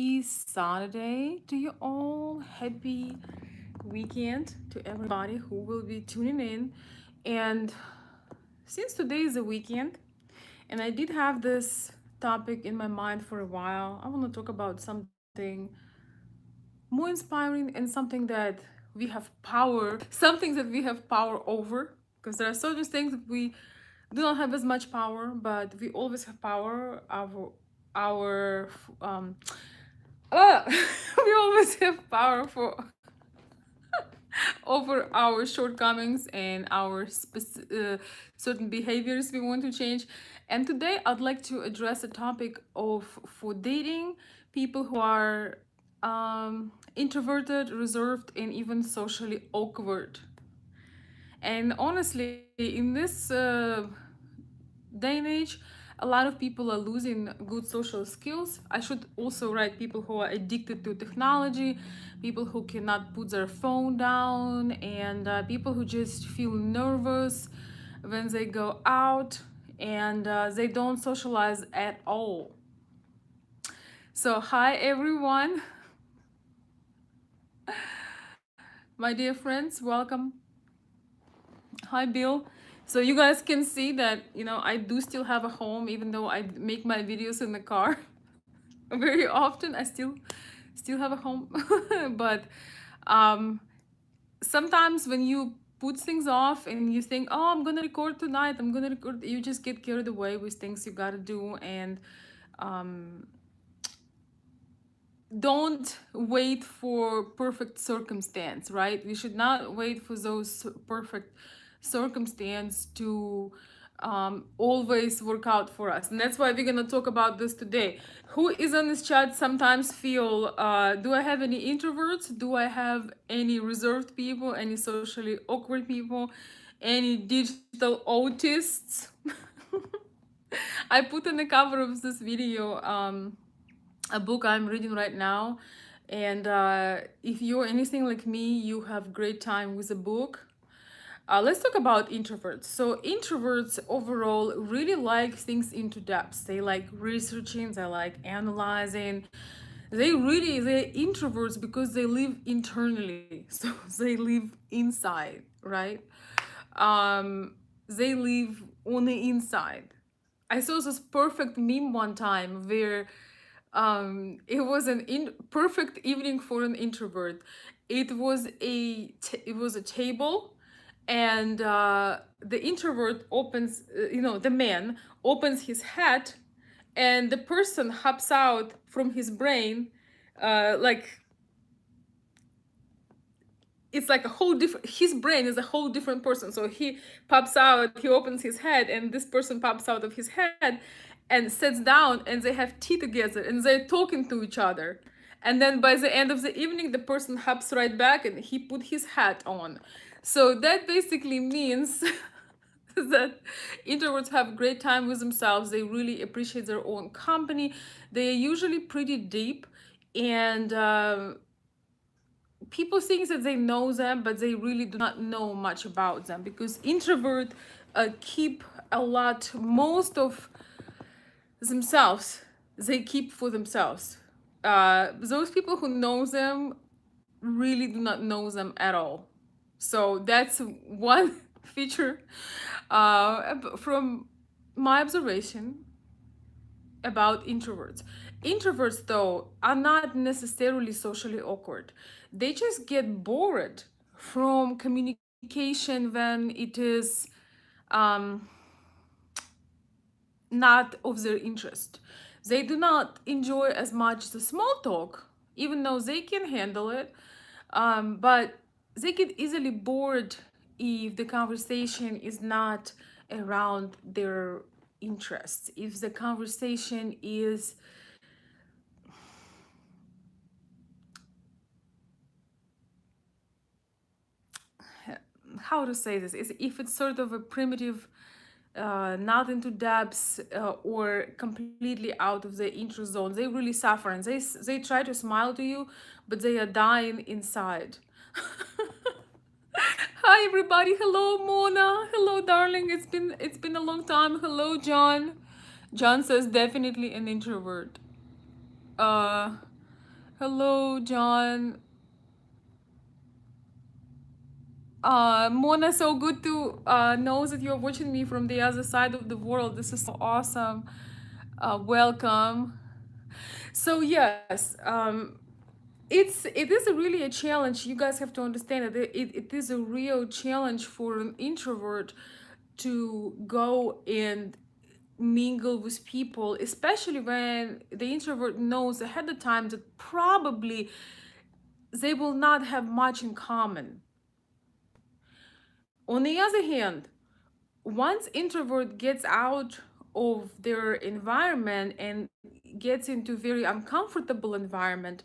Saturday to you all. Happy weekend to everybody who will be tuning in. And since today is a weekend, and I did have this topic in my mind for a while, I want to talk about something more inspiring and something that we have power, something that we have power over. Because there are certain things that we do not have as much power, but we always have power. Our uh, we always have power for over our shortcomings and our certain behaviors we want to change. And today I'd like to address the topic of for dating people who are introverted, reserved, and even socially awkward. And honestly, in this day and age, a lot of people are losing good social skills. I should also write people who are addicted to technology, people who cannot put their phone down, and people who just feel nervous when they go out and they don't socialize at all. So, hi everyone, my dear friends, welcome. Hi, Bill. So you guys can see that, I do still have a home, even though I make my videos in the car very often. I still have a home. But um, sometimes when you put things off and you think, oh, I'm gonna record tonight, I'm gonna record, you just get carried away with things you gotta do. And um, don't wait for perfect circumstance, right? We should not wait for those perfect circumstance to always work out for us. And that's why we're gonna talk about this today. Who is on this chat sometimes feel, do I have any introverts? Do I have any reserved people? Any socially awkward people? Any digital autists? I put in the cover of this video a book I'm reading right now. And if you're anything like me, you have great time with a book. Let's talk about introverts. So introverts overall really like things into depth. They like researching, they like analyzing. They're introverts because they live internally. So they live inside, right? They live on the inside. I saw this perfect meme one time where it was perfect evening for an introvert. It was a table, and the introvert opens, the man opens his hat, and the person hops out from his brain, like it's like a whole different, his brain is a whole different person. So he pops out, he opens his head, and this person pops out of his head and sits down, and they have tea together and they're talking to each other. And then by the end of the evening, the person hops right back and he put his hat on. So that basically means that introverts have great time with themselves. They really appreciate their own company. They are usually pretty deep, and people think that they know them, but they really do not know much about them, because introvert keep a lot, most of themselves, they keep for themselves. Those people who know them really do not know them at all. So that's one feature from my observation about introverts. Introverts, though, are not necessarily socially awkward. They just get bored from communication when it is um, not of their interest. They do not enjoy as much the small talk, even though they can handle it. But they get easily bored if the conversation is not around their interests. If the conversation is, how to say this, is if it's sort of a primitive, not into depths, or completely out of the interest zone, they really suffer, and they try to smile to you, but they are dying inside. Hi everybody. Hello Mona. Hello darling. It's been a long time. Hello John. John says definitely an introvert. Uh Hello, John. Mona, so good to know that you're watching me from the other side of the world. This is so awesome. Welcome. So yes, it is a really a challenge. You guys have to understand that it is a real challenge for an introvert to go and mingle with people, especially when the introvert knows ahead of time that probably they will not have much in common. On the other hand, once introvert gets out of their environment and gets into very uncomfortable environment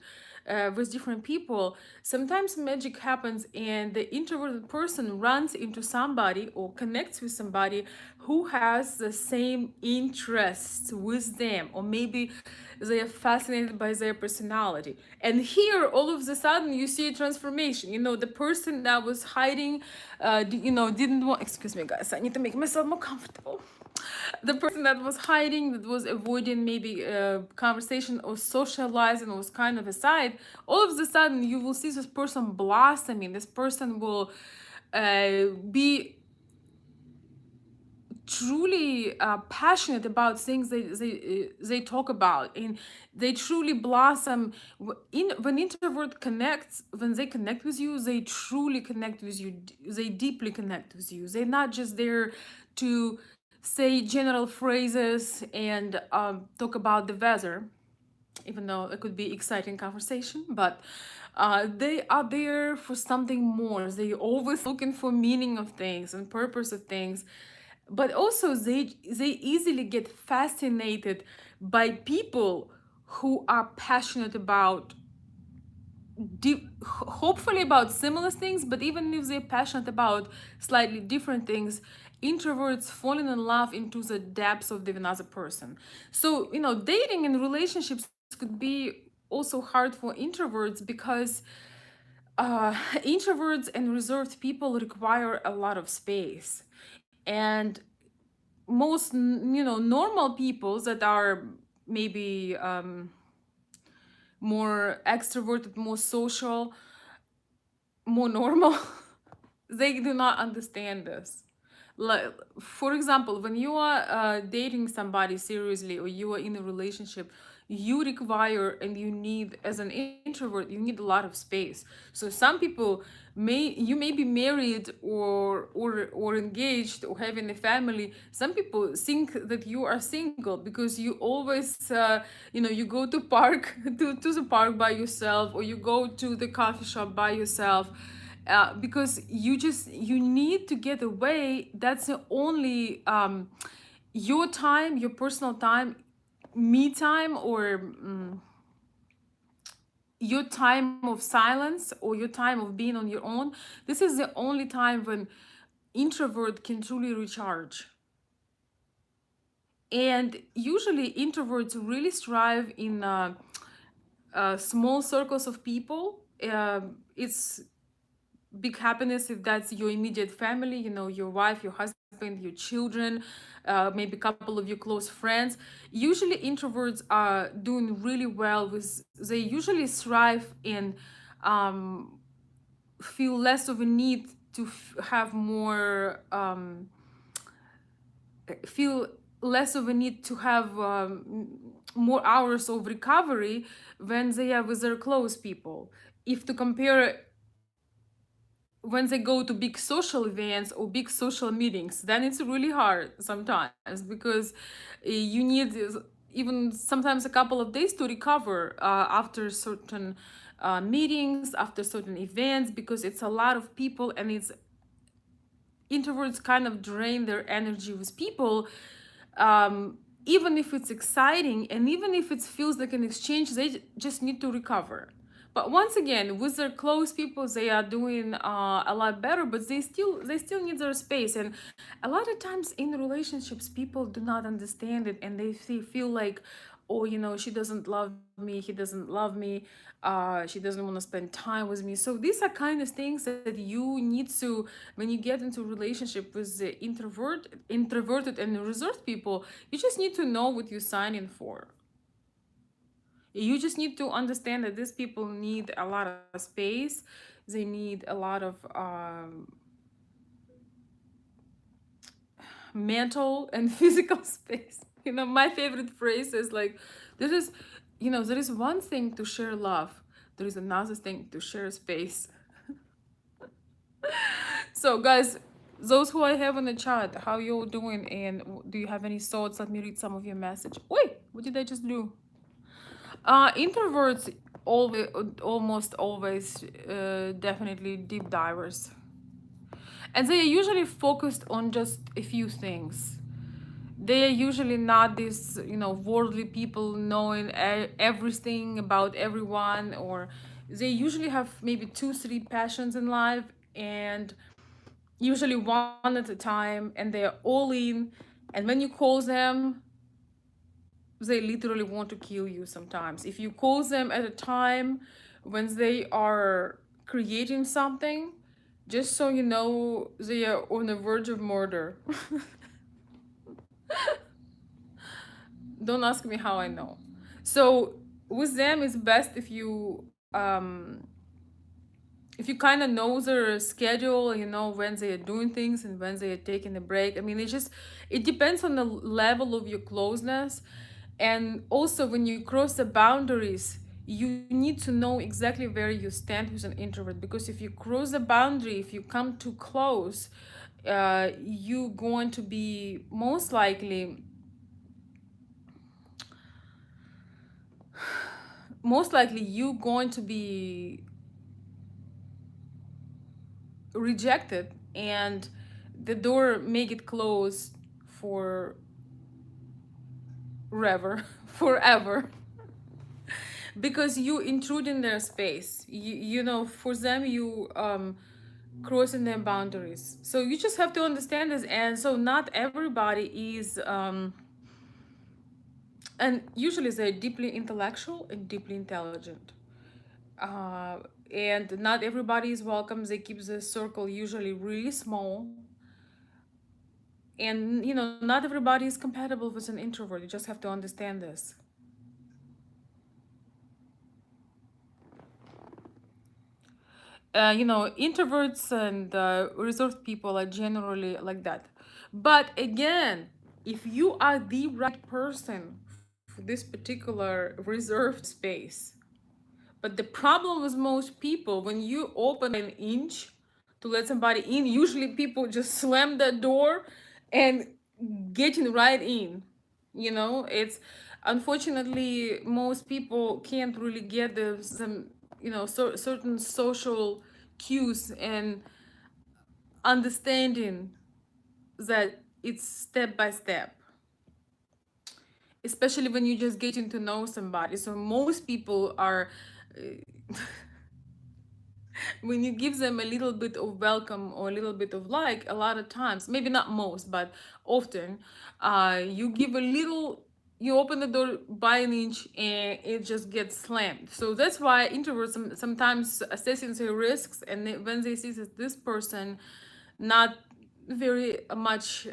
with different people, sometimes magic happens and the introverted person runs into somebody or connects with somebody who has the same interests with them, or maybe they are fascinated by their personality. And here, all of a sudden, you see a transformation. You know, the person that was hiding, didn't want. Excuse me, guys. I need to make myself more comfortable. The person that was hiding, that was avoiding maybe a conversation or socializing, was kind of aside. All of a sudden, you will see this person blossoming. This person will be truly passionate about things they talk about, and they truly blossom when introvert connects. When they connect with you, they truly connect with you. They deeply connect with you. They're not just there to say general phrases and talk about the weather, even though it could be exciting conversation, but they are there for something more. They always looking for meaning of things and purpose of things, but also they easily get fascinated by people who are passionate about hopefully about similar things, but even if they're passionate about slightly different things, introverts falling in love into the depths of the another person. So dating and relationships could be also hard for introverts because introverts and reserved people require a lot of space, and most normal people that are maybe more extroverted, more social, more normal, they do not understand this. Like, for example, when you are dating somebody seriously, or you are in a relationship, you require and you need, as an introvert, you need a lot of space. So some people may be married or engaged or having a family. Some people think that you are single because you always you go to park to the park by yourself, or you go to the coffee shop by yourself, because you need to get away. That's the only your time, your personal time, me time, or your time of silence, or your time of being on your own. This is the only time when introvert can truly recharge. And usually introverts really strive in small circles of people. It's big happiness if that's your immediate family, your wife, your husband, your children, maybe a couple of your close friends. Usually introverts are doing really well with, they usually thrive in feel less of a need to have more feel less of a need to have more hours of recovery when they are with their close people. If to compare, when they go to big social events or big social meetings, then it's really hard sometimes, because you need even sometimes a couple of days to recover after certain meetings, after certain events, because it's a lot of people, and it's introverts kind of drain their energy with people. Even if it's exciting and even if it feels like an exchange, they just need to recover. But once again, with their close people, they are doing a lot better, but they still need their space. And a lot of times in relationships, people do not understand it, and they feel like, oh, she doesn't love me, he doesn't love me, she doesn't want to spend time with me. So these are kind of things that you need to, when you get into a relationship with the introverted and reserved people, you just need to know what you're signing for. You just need to understand that these people need a lot of space. They need a lot of mental and physical space. My favorite phrase is like, there is, there is one thing to share love, there is another thing to share space. So, guys, those who I have in the chat, how you doing? And do you have any thoughts? Let me read some of your message. Wait, what did I just do? Introverts always, almost always, definitely deep divers, and they are usually focused on just a few things. They are usually not these, worldly people knowing everything about everyone, or they usually have maybe two, three passions in life, and usually one at a time, and they're all in. And when you call them, they literally want to kill you sometimes. If you call them at a time when they are creating something, just so you know, they are on the verge of murder. Don't ask me how I know. So with them, it's best if you kind of know their schedule, you know when they are doing things and when they are taking a break. I mean, it depends on the level of your closeness, and also when you cross the boundaries, you need to know exactly where you stand with an introvert, because if you cross the boundary, if you come too close, you going to be most likely you going to be rejected, and the door may get closed for forever. Forever, because you intrude in their space. For them, you crossing their boundaries. So you just have to understand this. And so not everybody is and usually they're deeply intellectual and deeply intelligent, uh, and not everybody is welcome. They keep the circle usually really small, and not everybody is compatible with an introvert. You just have to understand this. Introverts and reserved people are generally like that. But again, if you are the right person for this particular reserved space, but the problem with most people, when you open an inch to let somebody in, usually people just slam that door and getting right in. It's unfortunately most people can't really get some, certain social cues and understanding that it's step by step, especially when you're just getting to know somebody. So most people are when you give them a little bit of welcome or a little bit of like, a lot of times, maybe not most, but often, you give a little, you open the door by an inch and it just gets slammed. So that's why introverts sometimes assessing their risks, and when they see that this person not very much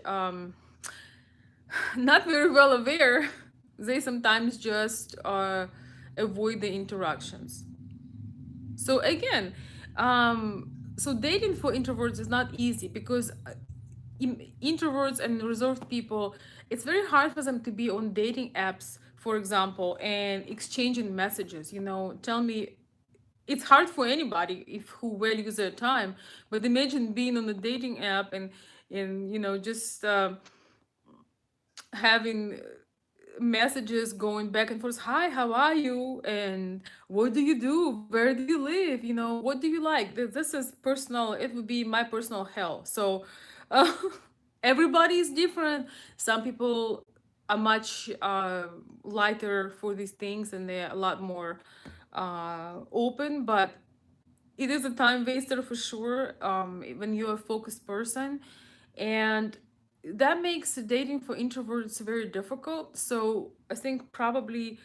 not very well aware, they sometimes just avoid the interactions. So again, so dating for introverts is not easy, because introverts and reserved people, it's very hard for them to be on dating apps, for example, and exchanging messages. Tell me, it's hard for anybody if who values their time. But imagine being on a dating app and just having messages going back and forth. Hi, how are you? And what do you do? Where do you live? What do you like? This is personal. It would be my personal hell. So uh, everybody is different. Some people are much lighter for these things, and they're a lot more open. But it is a time waster for sure, when you're a focused person, and that makes dating for introverts very difficult. So I think probably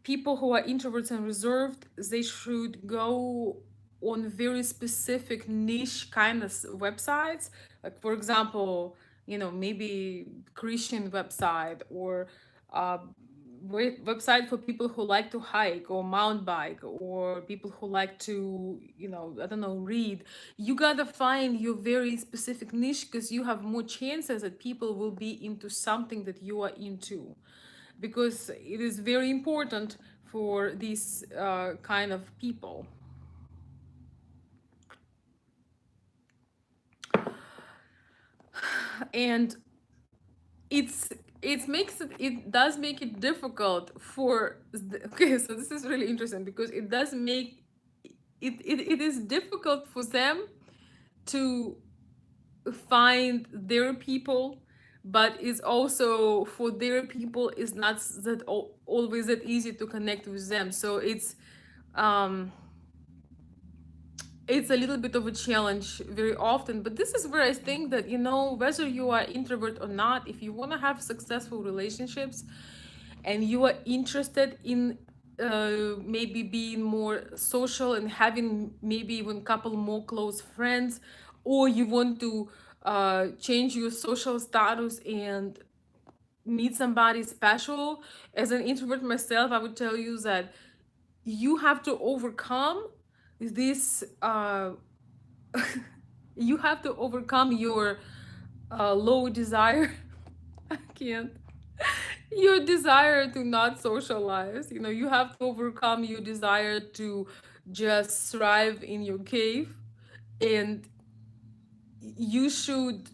people who are introverts and reserved, they should go on very specific niche kind of websites, like for example, maybe Christian website, or uh, website for people who like to hike or mountain bike, or people who like to, I don't know, read. You gotta find your very specific niche, because you have more chances that people will be into something that you are into, because it is very important for these kind of people. And it's it does make it difficult for okay, so this is really interesting, because it does make it is difficult for them to find their people, but it's also for their people is not that always that easy to connect with them. So um it's a little bit of a challenge very often. But this is where I think that, whether you are introvert or not, if you want to have successful relationships and you are interested in maybe being more social and having maybe even a couple more close friends, or you want to change your social status and meet somebody special, as an introvert myself, I would tell you that you have to overcome this you have to overcome your low desire. I can't. Your desire to not socialize. You have to overcome your desire to just thrive in your cave. And you should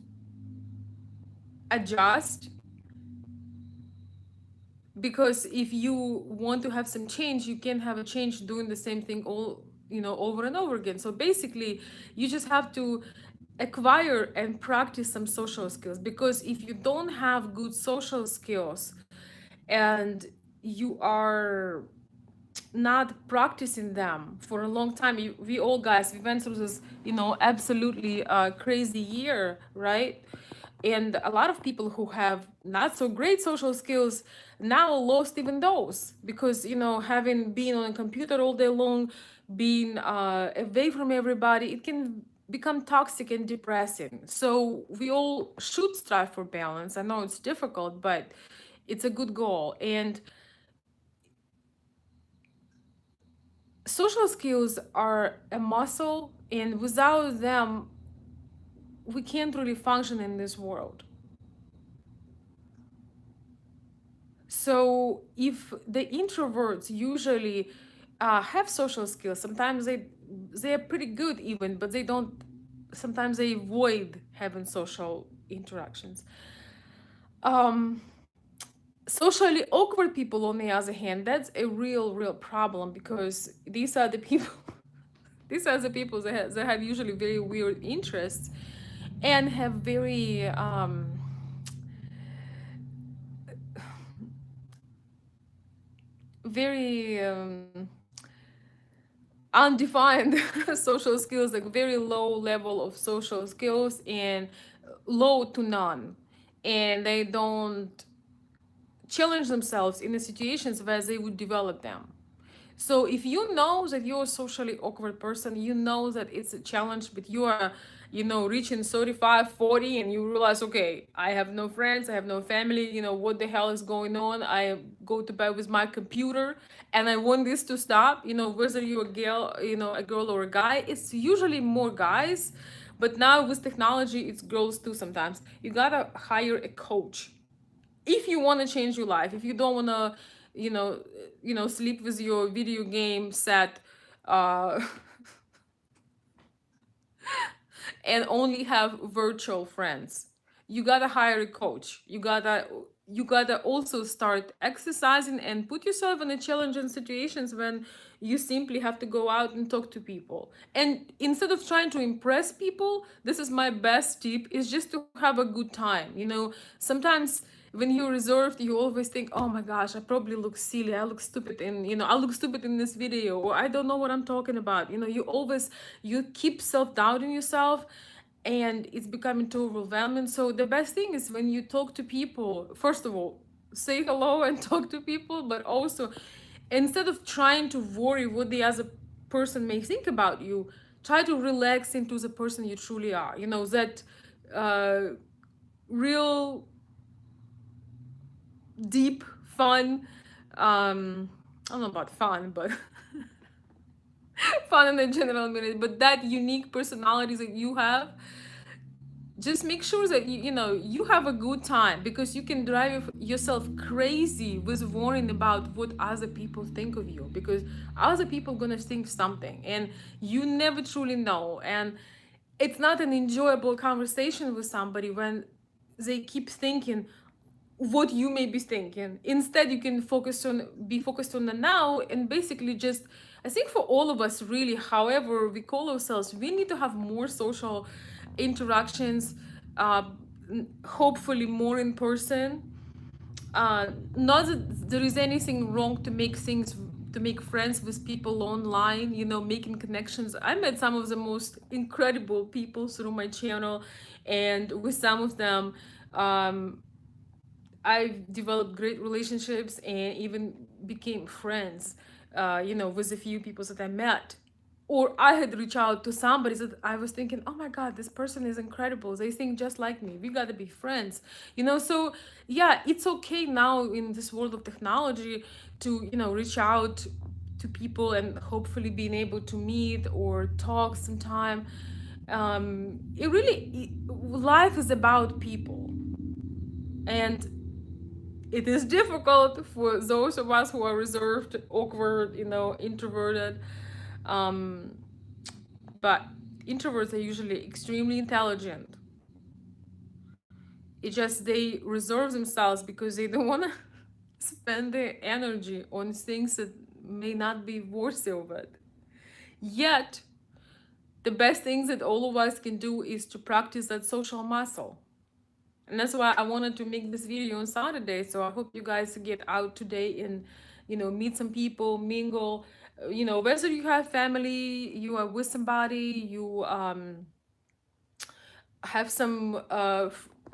adjust, because if you want to have some change, you can't have a change doing the same thing all, over and over again. So basically, you just have to acquire and practice some social skills, because if you don't have good social skills and you are not practicing them for a long time, we all, guys, we went through this, absolutely crazy year, right? And a lot of people who have not so great social skills now lost even those, because, having been on a computer all day long, being away from everybody, it can become toxic and depressing. So we all should strive for balance. I know it's difficult, but it's a good goal. And social skills are a muscle, and without them, we can't really function in this world. So if the introverts usually have social skills, sometimes they're pretty good even, but they don't. Sometimes they avoid having social interactions. Um, Socially awkward people, on the other hand, that's a real problem, because these are the people. These are the people that have usually very weird interests and have very undefined social skills, like very low level of social skills, and low to none. And they don't challenge themselves in the situations where they would develop them. So if you know that you're a socially awkward person, you know that it's a challenge, but you are, reaching 35, 40, and you realize, okay, I have no friends, I have no family, what the hell is going on? I go to bed with my computer and I want this to stop, whether you're a girl or a guy, it's usually more guys, but now with technology, it's girls too sometimes. You gotta hire a coach if you want to change your life, if you don't want to, you know sleep with your video game set, uh and only have virtual friends, you gotta hire a coach. You gotta also start exercising and put yourself in a challenging situations when you simply have to go out and talk to people. And instead of trying to impress people, this is my best tip, is just to have a good time. Sometimes when you're reserved, you always think, oh my gosh, I probably look silly, I look stupid, and I look stupid in this video, or I don't know what I'm talking about. You keep self-doubting yourself, and it's becoming too overwhelming. So the best thing is, when you talk to people, first of all, say hello and talk to people, but also, instead of trying to worry what the other person may think about you, try to relax into the person you truly are. That uh, real deep, fun, I don't know about fun, but fun in the general minute, but that unique personalities that you have, just make sure that you have a good time, because you can drive yourself crazy with worrying about what other people think of you, because other people gonna think something, and you never truly know. And it's not an enjoyable conversation with somebody when they keep thinking what you may be thinking. Instead, you can focused on the now, and basically just, I think for all of us really, however we call ourselves, we need to have more social interactions, uh, hopefully more in person. Not that there is anything wrong to make friends with people online, making connections. I met some of the most incredible people through my channel, and with some of them, um, I've developed great relationships and even became friends, with a few people that I met. Or I had reached out to somebody that I was thinking, oh my God, this person is incredible. They think just like me. We got to be friends. So yeah, it's okay now in this world of technology to, reach out to people and hopefully being able to meet or talk sometime. Life is about people. And it is difficult for those of us who are reserved, awkward, introverted. Um, but introverts are usually extremely intelligent. It's just they reserve themselves because they don't want to spend their energy on things that may not be worthy of it. Yet, the best things that all of us can do is to practice that social muscle. And that's why I wanted to make this video on Saturday. So I hope you guys get out today and, meet some people, mingle. Whether you have family, you are with somebody, you have some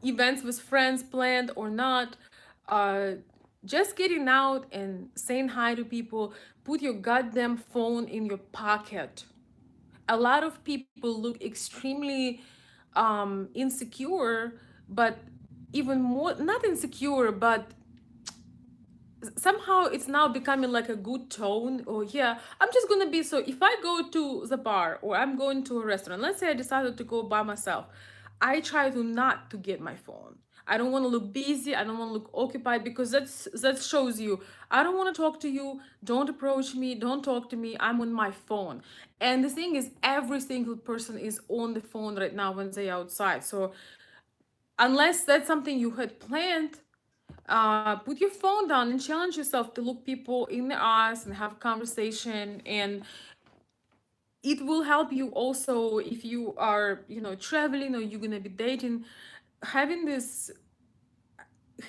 events with friends planned or not, uh, just getting out and saying hi to people. Put your goddamn phone in your pocket. A lot of people look extremely insecure, but even more, not insecure, but somehow it's now becoming like a good tone. Or yeah, I'm just gonna be, so if I go to the bar or I'm going to a restaurant, let's say I decided to go by myself, I try to not to get my phone. I don't want to look busy, I don't want to look occupied, because that shows you I don't want to talk to you, don't approach me, don't talk to me, I'm on my phone. And the thing is, every single person is on the phone right now when they're outside. So unless that's something you had planned, put your phone down and challenge yourself to look people in the eyes and have a conversation. And it will help you also if you are, traveling, or you're gonna be dating. Having this,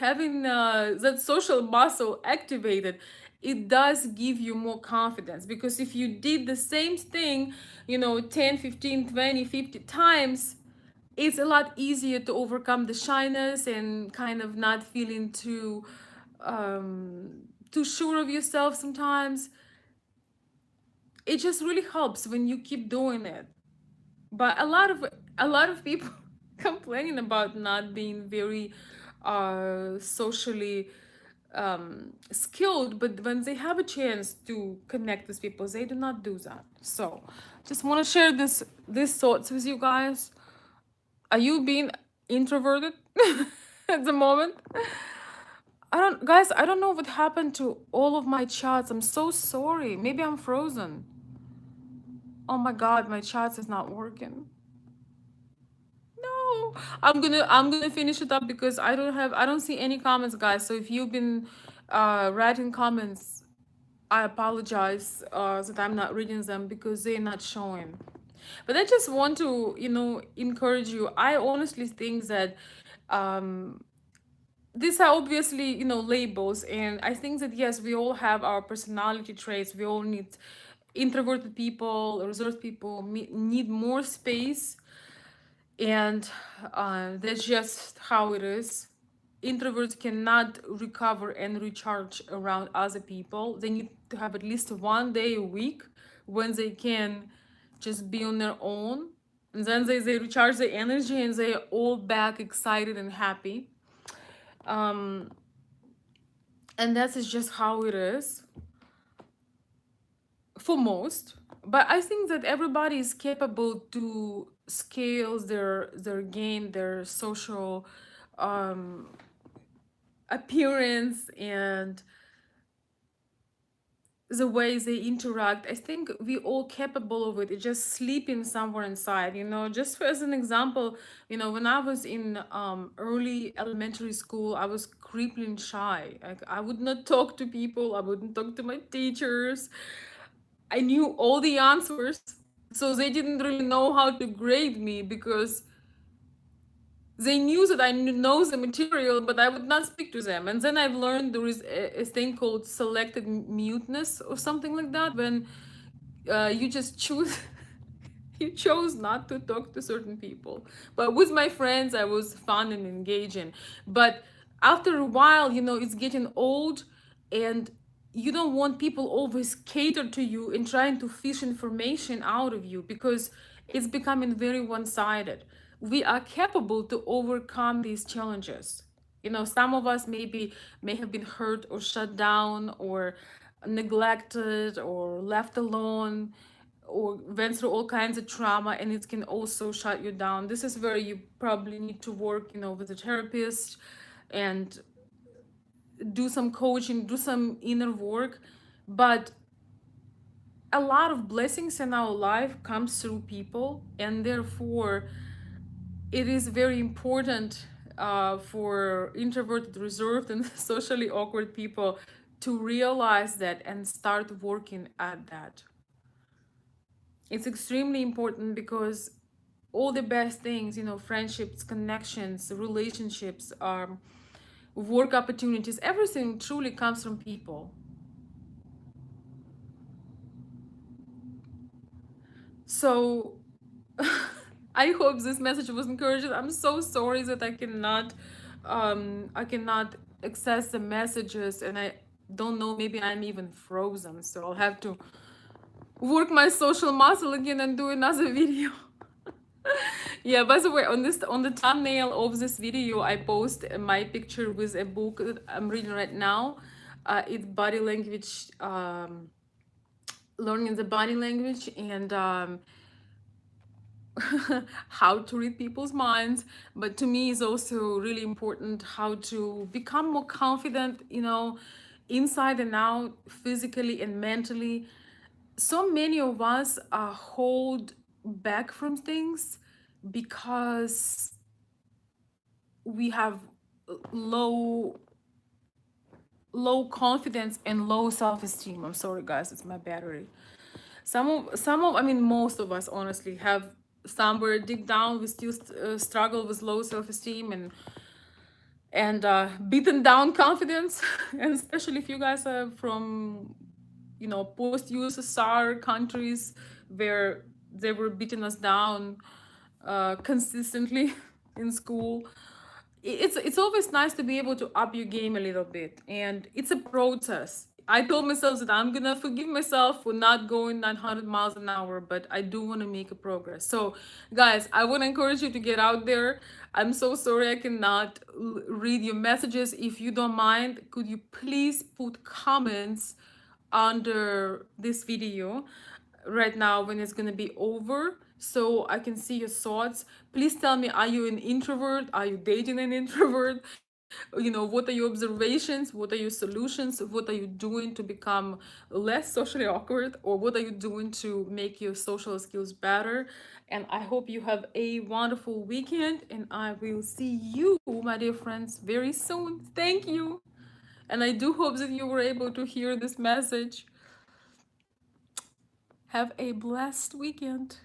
having that social muscle activated, it does give you more confidence, because if you did the same thing, 10, 15, 20, 50 times, it's a lot easier to overcome the shyness and kind of not feeling too sure of yourself sometimes. It just really helps when you keep doing it. But a lot of people complaining about not being very socially skilled, but when they have a chance to connect with people, they do not do that. So just want to share these thoughts with you guys. Are you being introverted at the moment? I don't know what happened to all of my chats. I'm so sorry. Maybe I'm frozen. Oh my god, my chats is not working. No. I'm gonna finish it up because I don't see any comments, guys. So if you've been writing comments, I apologize that I'm not reading them because they're not showing. But I just want to, encourage you. I honestly think that um these are obviously, labels, and I think that yes, we all have our personality traits. We all need, introverted people, reserved people need more space, and that's just how it is. Introverts cannot recover and recharge around other people. They need to have at least one day a week when they can just be on their own, and then they recharge their energy and they're all back excited and happy. um and that is just how it is for most. But I think that everybody is capable to scale their game, their social um, appearance, and the ways they interact. I think we all capable of it. It's just sleeping somewhere inside, just for, as an example, when I was in early elementary school, I was crippling shy. Like, I would not talk to people, I wouldn't talk to my teachers. I knew all the answers, so they didn't really know how to grade me, because they knew that I know the material, but I would not speak to them. And then I've learned there is a thing called selected muteness or something like that, when you just choose you chose not to talk to certain people. But with my friends, I was fun and engaging. But after a while, it's getting old, and you don't want people always cater to you and trying to fish information out of you, because it's becoming very one-sided. We are capable to overcome these challenges. Some of us maybe may have been hurt or shut down or neglected or left alone or went through all kinds of trauma, and it can also shut you down. This is where you probably need to work, with a therapist, and do some coaching, do some inner work. But a lot of blessings in our life comes through people, and therefore it is very important for introverted, reserved, and socially awkward people to realize that and start working at that. It's extremely important, because all the best things, friendships, connections, relationships, work opportunities, everything truly comes from people. So I hope this message was encouraging. I'm so sorry that I cannot access the messages, and I don't know, maybe I'm even frozen, so I'll have to work my social muscle again and do another video. Yeah, by the way, on the thumbnail of this video, I post my picture with a book that I'm reading right now. It's body language, learning the body language, and how to read people's minds. But to me, it's also really important how to become more confident, inside and out, physically and mentally. So many of us hold back from things because we have low low confidence and low self-esteem. I'm sorry, guys, it's my battery. Some of I mean, most of us honestly have somewhere deep down we still struggle with low self-esteem and beaten down confidence. And especially if you guys are from post-USSR countries, where they were beating us down consistently in school. It's always nice to be able to up your game a little bit, and it's a process. I told myself that I'm gonna forgive myself for not going 900 miles an hour, but I do want to make a progress. So guys, I want to encourage you to get out there. I'm so sorry I cannot read your messages. If you don't mind, could you please put comments under this video right now when it's gonna be over, so I can see your thoughts. Please tell me, are you an introvert? Are you dating an introvert? What are your observations? What are your solutions? What are you doing to become less socially awkward? Or what are you doing to make your social skills better? And I hope you have a wonderful weekend, and I will see you, my dear friends, very soon. Thank you. And I do hope that you were able to hear this message. Have a blessed weekend.